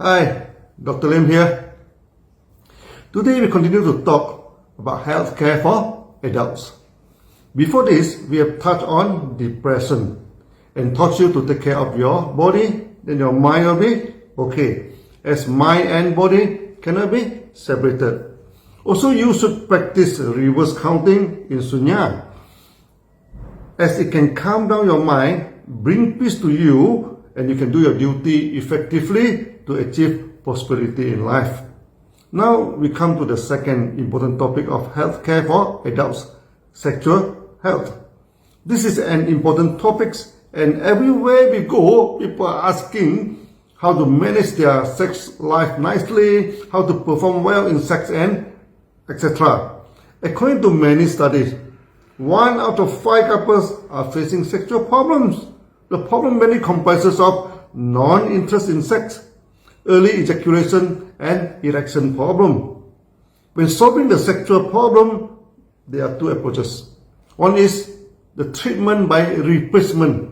Hi, Dr. Lim here. Today we continue to talk about health care for adults. Before this, we have touched on depression and taught you to take care of your body, then your mind will be okay, as mind and body cannot be separated. Also, you should practice reverse counting in sunya, as it can calm down your mind, bring peace to you, and you can do your duty effectively to achieve prosperity in life. Now we come to the second important topic of health care for adults, sexual health. This is an important topic, and everywhere we go, people are asking how to manage their sex life nicely, how to perform well in sex, and etc. According to many studies, 1 out of 5 couples are facing sexual problems. The problem mainly comprises of non-interest in sex, early ejaculation, and erection problem. When solving the sexual problem, there are two approaches. One is the treatment by replacement,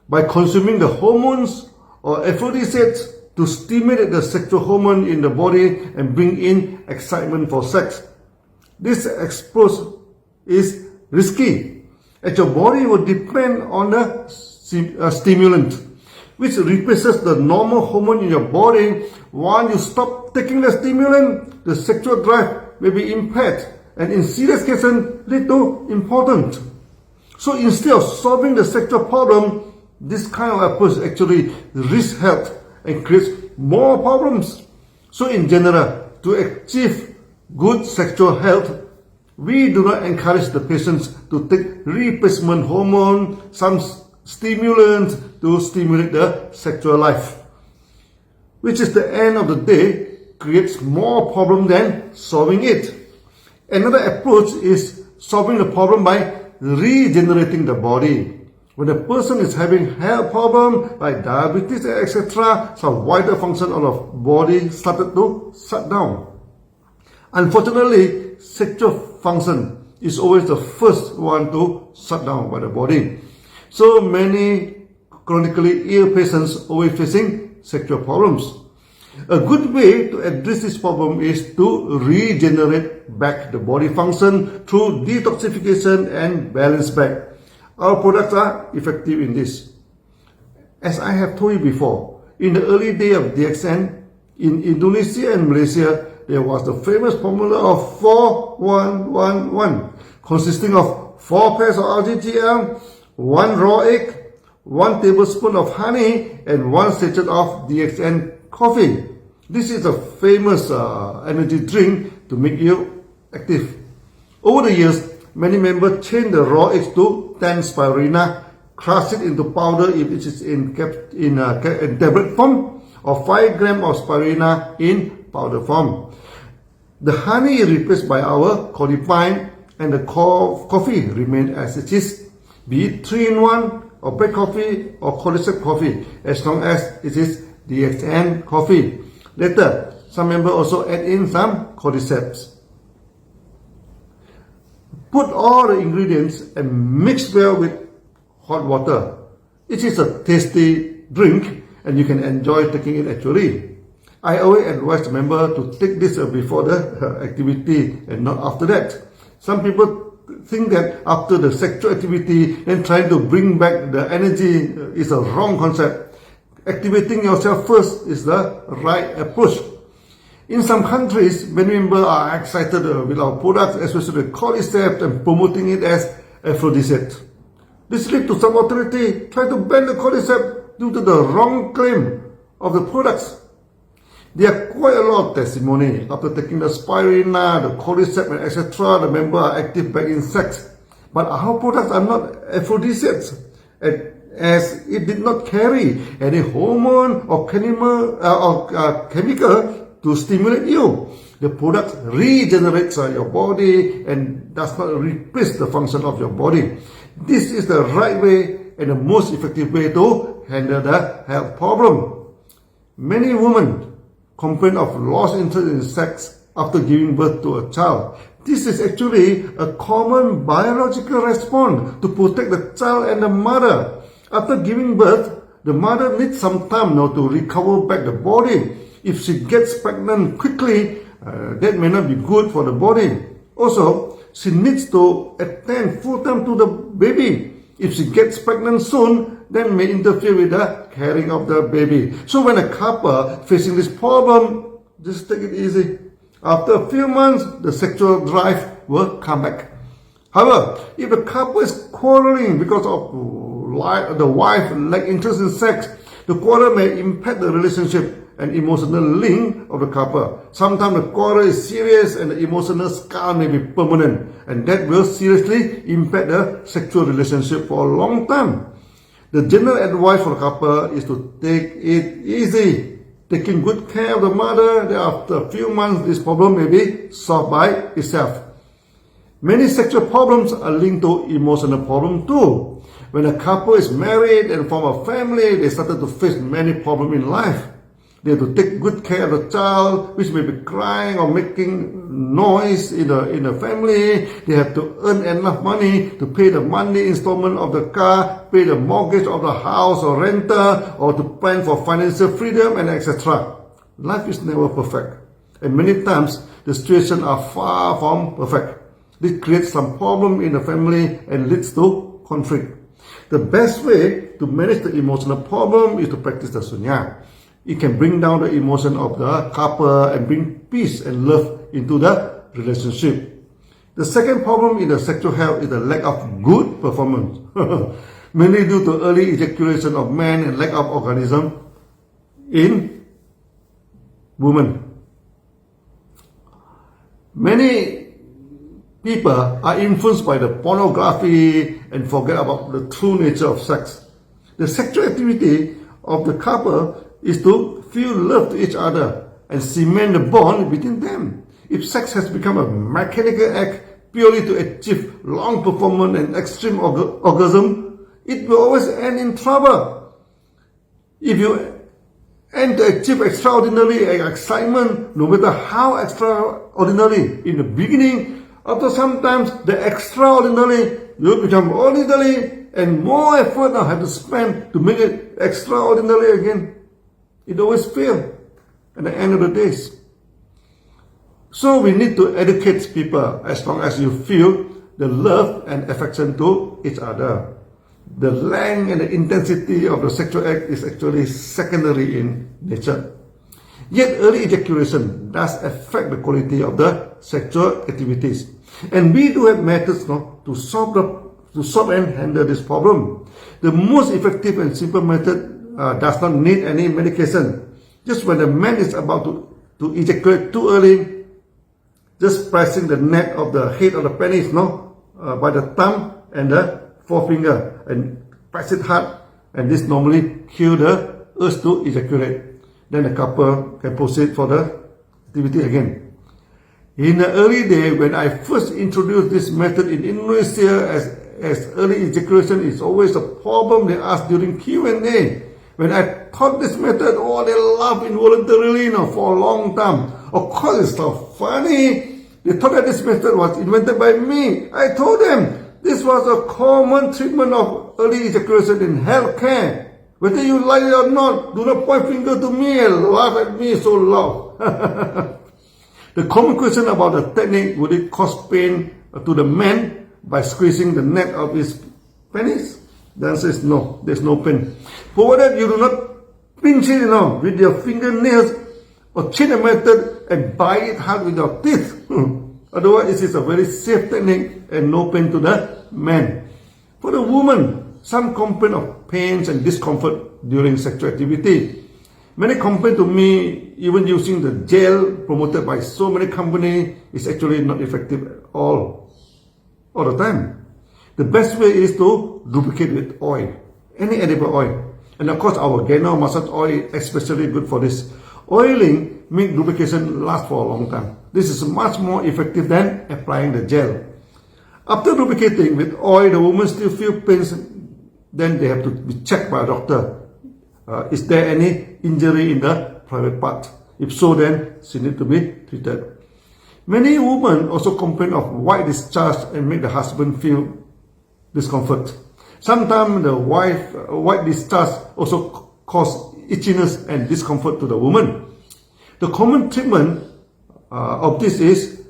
by consuming the hormones or aphrodisiacs to stimulate the sexual hormone in the body and bring in excitement for sex. This approach is risky, as your body will depend on the stimulant, which replaces the normal hormone in your body. Once you stop taking the stimulant, the sexual drive may be impaired and in serious cases lead to impotence. So instead of solving the sexual problem, this kind of approach actually risks health and creates more problems. So in general, to achieve good sexual health, we do not encourage the patients to take replacement hormone, some stimulants to stimulate the sexual life, which is the end of the day creates more problem than solving it. Another approach is solving the problem by regenerating the body. When a person is having health problem like diabetes, etc., some vital function of the body started to shut down. Unfortunately, sexual function is always the first one to shut down by the body. So many chronically ill patients always facing sexual problems. A good way to address this problem is to regenerate back the body function through detoxification and balance back. Our products are effective in this. As I have told you before, in the early days of DXN, in Indonesia and Malaysia, there was the famous formula of 4-1-1-1, consisting of 4 pairs of RGGL, 1 raw egg, 1 tablespoon of honey, and 1 sachet of DXN coffee. This is a famous energy drink to make you active. Over the years, many members change the raw eggs to 10 spirulina, crush it into powder if it is in tablet form, or 5 grams of spirulina in powder form. The honey is replaced by our codifine, and the coffee remains as it is, be it 3-in-1 or black coffee or cordyceps coffee, as long as it is DXN coffee. Later, some members also add in some cordyceps. Put all the ingredients and mix well with hot water. It is a tasty drink and you can enjoy taking it actually. I always advise the member to take this before the activity and not after that. Some people think that after the sexual activity and trying to bring back the energy is a wrong concept. Activating yourself first is the right approach. In some countries, many members are excited with our products, especially the cordyceps, and promoting it as aphrodisiac. This leads to some authority trying to ban the cordyceps due to the wrong claim of the products. There are quite a lot of testimony. After taking the spirulina, the cordyceps, and etc., the members are active back in sex. But our products are not aphrodisiacs, as it did not carry any hormone or chemical to stimulate you. The product regenerates your body and does not replace the function of your body. This is the right way and the most effective way to handle the health problem. Many women complain of lost interest in sex after giving birth to a child. This is actually a common biological response to protect the child and the mother. After giving birth, the mother needs some time now to recover back the body. If she gets pregnant quickly, that may not be good for the body. Also, she needs to attend full time to the baby. If she gets pregnant soon, that may interfere with the caring of the baby. So when a couple facing this problem, just take it easy. After a few months, the sexual drive will come back. However, if the couple is quarreling because of the wife lack interest in sex, the quarrel may impact the relationship and emotional link of the couple. Sometimes the quarrel is serious and the emotional scar may be permanent, and that will seriously impact the sexual relationship for a long time. The general advice for the couple is to take it easy, taking good care of the mother. That after a few months, this problem may be solved by itself. Many sexual problems are linked to emotional problems too. When a couple is married and form a family, they started to face many problems in life. They have to take good care of the child, which may be crying or making noise in the family. They have to earn enough money to pay the monthly installment of the car, pay the mortgage of the house or renter, or to plan for financial freedom, and etc. Life is never perfect, and many times the situations are far from perfect. This creates some problem in the family and leads to conflict. The best way to manage the emotional problem is to practice the sunya. It can bring down the emotion of the couple and bring peace and love into the relationship. The second problem in the sexual health is the lack of good performance. Mainly due to early ejaculation of men and lack of orgasm in women. Many people are influenced by the pornography and forget about the true nature of sex. The sexual activity of the couple is to feel love to each other and cement the bond between them. If sex has become a mechanical act purely to achieve long performance and extreme orgasm, it will always end in trouble. If you aim to achieve extraordinary excitement, no matter how extraordinary in the beginning, after sometimes the extraordinary will become ordinary and more effort now have to spend to make it extraordinary again. It always fails at the end of the days. So we need to educate people as long as you feel the love and affection to each other. The length and the intensity of the sexual act is actually secondary in nature. Yet early ejaculation does affect the quality of the sexual activities. And we do have methods to solve and handle this problem. The most effective and simple method does not need any medication. Just when the man is about to ejaculate too early, just pressing the neck of the head of the penis by the thumb and the forefinger and press it hard, and this normally kills the urge to ejaculate. Then the couple can proceed for the activity again. In the early day, when I first introduced this method in Indonesia, as early ejaculation is always a problem they ask during Q&A. When I taught this method, they laughed involuntarily for a long time. Of course, it's so funny. They thought that this method was invented by me. I told them this was a common treatment of early ejaculation in healthcare. Whether you like it or not, do not point finger to me and laugh at me so loud. The common question about the technique, would it cause pain to the man by squeezing the neck of his penis? The answer is no, there's no pain. Provided you do not pinch it with your fingernails or change the method and bite it hard with your teeth. Otherwise, it is a very safe technique and no pain to the man. For the woman, some complain of pains and discomfort during sexual activity. Many complain to me, even using the gel promoted by so many companies is actually not effective at all the time. The best way is to lubricate with oil, any edible oil. And of course, our Gano massage oil is especially good for this. Oiling makes lubrication last for a long time. This is much more effective than applying the gel. After lubricating with oil, the woman still feels pains. Then they have to be checked by a doctor. Is there any injury in the private part? If so, then she needs to be treated. Many women also complain of white discharge and make the husband feel discomfort. Sometimes the white discharge also cause itchiness and discomfort to the woman. The common treatment of this is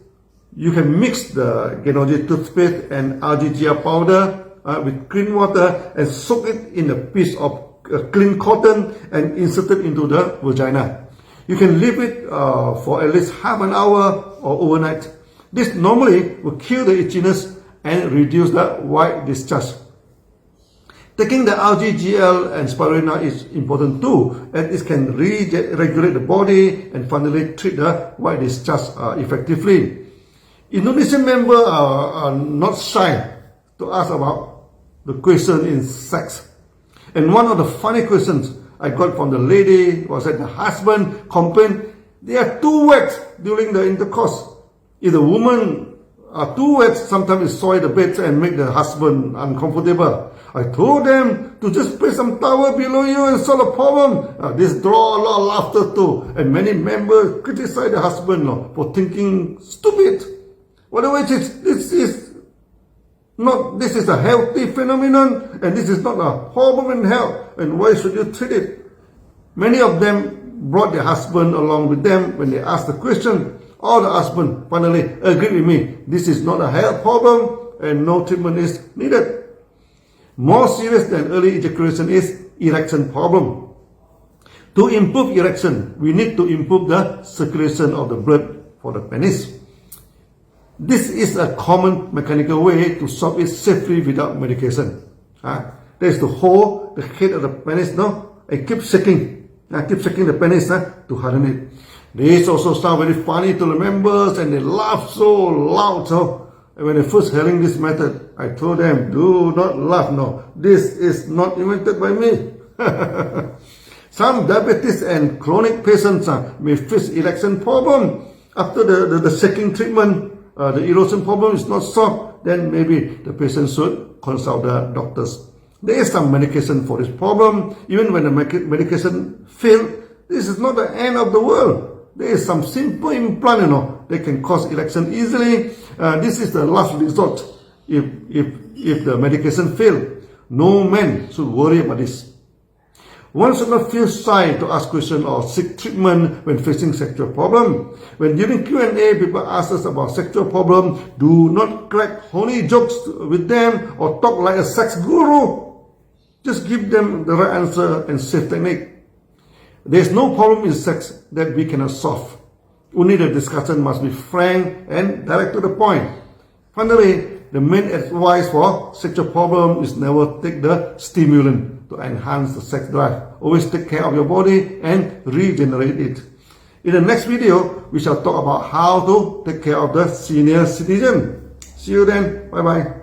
you can mix the Genoji toothpaste and RGGR powder with clean water and soak it in a piece of clean cotton and insert it into the vagina. You can leave it for at least half an hour or overnight. This normally will kill the itchiness and reduce the white discharge. Taking the RGGL and spirulina is important too, and it can regulate the body and finally treat the white discharge effectively. Indonesian members are not shy to ask about the question in sex. And one of the funny questions I got from the lady was that the husband complained they are too wet during the intercourse. If the woman are too wet, sometimes it soil the bed and make the husband uncomfortable. I told them to just place some towel below you and solve the problem. This draw a lot of laughter too, and many members criticize the husband for thinking stupid. Whatever it is, this is a healthy phenomenon, and this is not a problem in health. And why should you treat it? Many of them brought their husband along with them when they asked the question. All the husband finally agreed with me. This is not a health problem, and no treatment is needed. More serious than early ejaculation is erection problem. To improve erection, we need to improve the circulation of the blood for the penis. This is a common mechanical way to solve it safely without medication. That is to hold the head of the penis and keep shaking the penis to harden it. This also sounds very funny to the members, and they laugh so loud. So when they first hearing this method, I told them, do not laugh. No, this is not invented by me. Some diabetes and chronic patients may face erection problem. After the shaking treatment, the erosion problem is not solved, then maybe the patient should consult the doctors. There is some medication for this problem. Even when the medication fails, this is not the end of the world. There is some simple implant, they can cause erection easily. This is the last resort if the medication fails. No man should worry about this. One should not feel shy to ask questions or seek treatment when facing sexual problem. When during Q&A people ask us about sexual problem, do not crack horny jokes with them or talk like a sex guru. Just give them the right answer and safe technique. There is no problem in sex that we cannot solve. Only the discussion must be frank and direct to the point. Finally, the main advice for sexual problem is never take the stimulant to enhance the sex drive. Always take care of your body and regenerate it. In the next video, we shall talk about how to take care of the senior citizen. See you then. Bye bye.